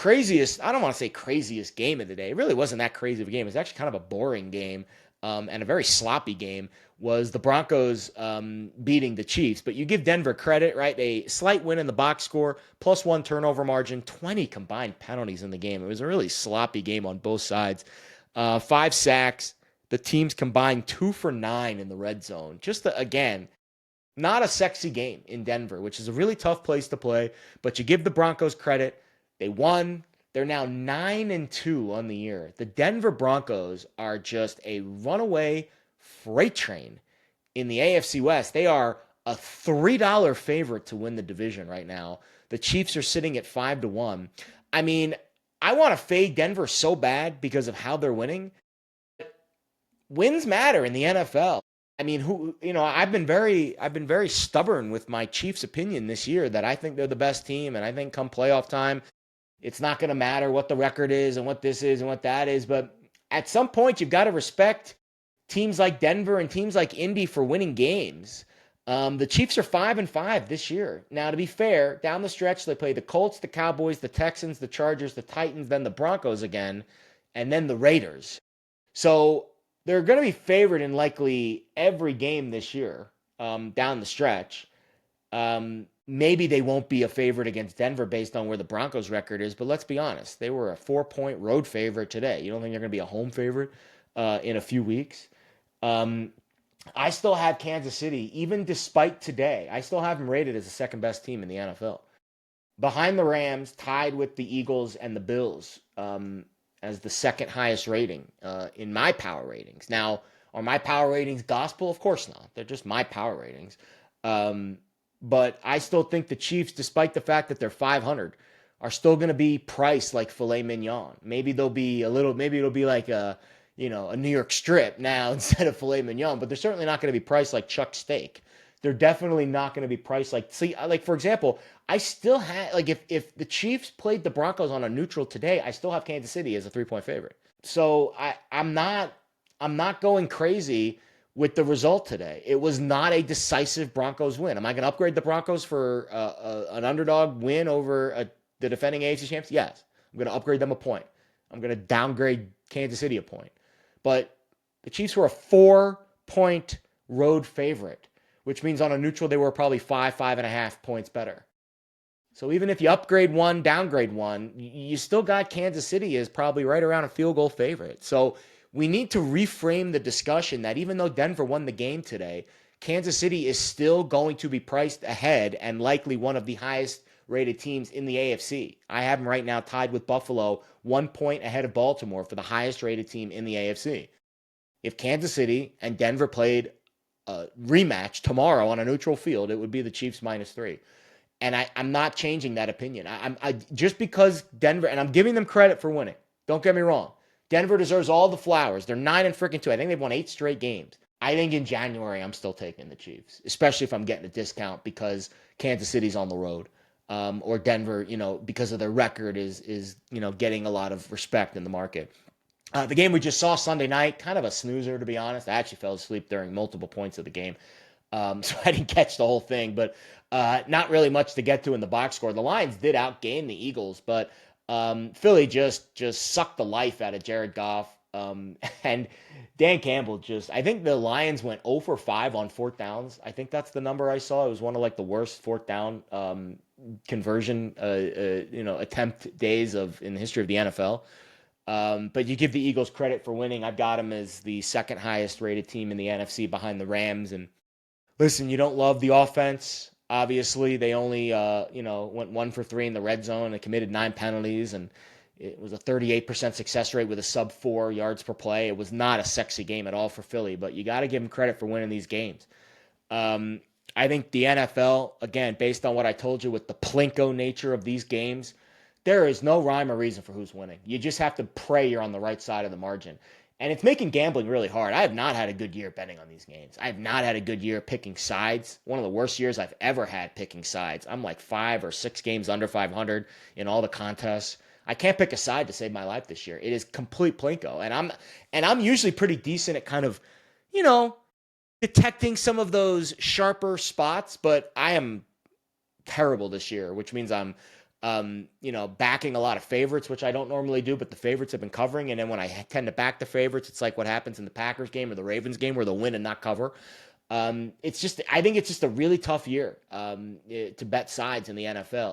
craziest, I don't want to say craziest game of the day. It really wasn't that crazy of a game. It was actually kind of a boring game and a very sloppy game. Was the Broncos beating the Chiefs. But you give Denver credit, right? A slight win in the box score, +1 turnover margin, 20 combined penalties in the game. It was a really sloppy game on both sides. 5 sacks. The teams combined 2 for 9 in the red zone. Again, not a sexy game in Denver, which is a really tough place to play. But you give the Broncos credit. They won. They're now 9-2 on the year. The Denver Broncos are just a runaway freight train in the AFC West. They are a $3 favorite to win the division right now. The Chiefs are sitting at 5-1. I mean, I want to fade Denver so bad because of how they're winning. Wins matter in the NFL. I mean, I've been very stubborn with my Chiefs opinion this year that I think they're the best team, and I think come playoff time, it's not going to matter what the record is and what this is and what that is. But at some point, you've got to respect teams like Denver and teams like Indy for winning games. The Chiefs are 5-5 this year. Now, to be fair, down the stretch, they play the Colts, the Cowboys, the Texans, the Chargers, the Titans, then the Broncos again, and then the Raiders. So they're going to be favored in likely every game this year down the stretch. Maybe they won't be a favorite against Denver based on where the Broncos record is, but let's be honest. They were a 4-point road favorite today. You don't think they're going to be a home favorite in a few weeks? I still have Kansas City, even despite today. I still have them rated as the second best team in the NFL. Behind the Rams, tied with the Eagles and the Bills as the second highest rating in my power ratings. Now, are my power ratings gospel? Of course not. They're just my power ratings. But I still think the Chiefs, despite the fact that they're 500, are still going to be priced like filet mignon. Maybe it'll be like a New York strip now instead of filet mignon, but they're certainly not going to be priced like chuck steak. They're definitely not going to be priced like, for example, I still have, like, if the Chiefs played the Broncos on a neutral today, I still have Kansas City as a 3-point favorite. So I'm not going crazy with the result today. It was not a decisive Broncos win. Am I going to upgrade the Broncos for an underdog win over the defending AFC champs? Yes. I'm going to upgrade them a point. I'm going to downgrade Kansas City a point. But the Chiefs were a 4-point road favorite, which means on a neutral they were probably 5.5 points better. So even if you upgrade one, downgrade one, you still got Kansas City as probably right around a field goal favorite. So we need to reframe the discussion that even though Denver won the game today, Kansas City is still going to be priced ahead and likely one of the highest rated teams in the AFC. I have them right now tied with Buffalo, 1 point ahead of Baltimore for the highest rated team in the AFC. If Kansas City and Denver played a rematch tomorrow on a neutral field, it would be the Chiefs -3. And I'm not changing that opinion. I just because Denver, and I'm giving them credit for winning. Don't get me wrong. Denver deserves all the flowers. They're 9-2. I think they've won 8 straight games. I think in January, I'm still taking the Chiefs, especially if I'm getting a discount because Kansas City's on the road. Or Denver, because of their record is getting a lot of respect in the market. The game we just saw Sunday night, kind of a snoozer, to be honest. I actually fell asleep during multiple points of the game. So I didn't catch the whole thing, but not really much to get to in the box score. The Lions did outgain the Eagles, but Philly just sucked the life out of Jared Goff. And Dan Campbell I think the Lions went 0 for 5 on 4th downs. I think that's the number I saw. It was one of like the worst 4th down conversion, attempt days in the history of the NFL. But you give the Eagles credit for winning. I've got them as the second highest rated team in the NFC behind the Rams. And listen, you don't love the offense. Obviously, they only went 1 for 3 in the red zone and committed 9 penalties, and it was a 38% success rate with a sub 4 yards per play. It was not a sexy game at all for Philly, but you got to give them credit for winning these games. I think the NFL, again, based on what I told you with the Plinko nature of these games, there is no rhyme or reason for who's winning. You just have to pray you're on the right side of the margin. And it's making gambling really hard. I have not had a good year betting on these games. I have not had a good year picking sides. One of the worst years I've ever had picking sides. I'm like 5 or 6 games under 500 in all the contests. I can't pick a side to save my life this year. It is complete Plinko. And I'm usually pretty decent at kind of, detecting some of those sharper spots, but I am terrible this year, which means I'm backing a lot of favorites, which I don't normally do, but the favorites have been covering. And then when I tend to back the favorites, it's like what happens in the Packers game or the Ravens game where they'll win and not cover. I think it's just a really tough year to bet sides in the NFL.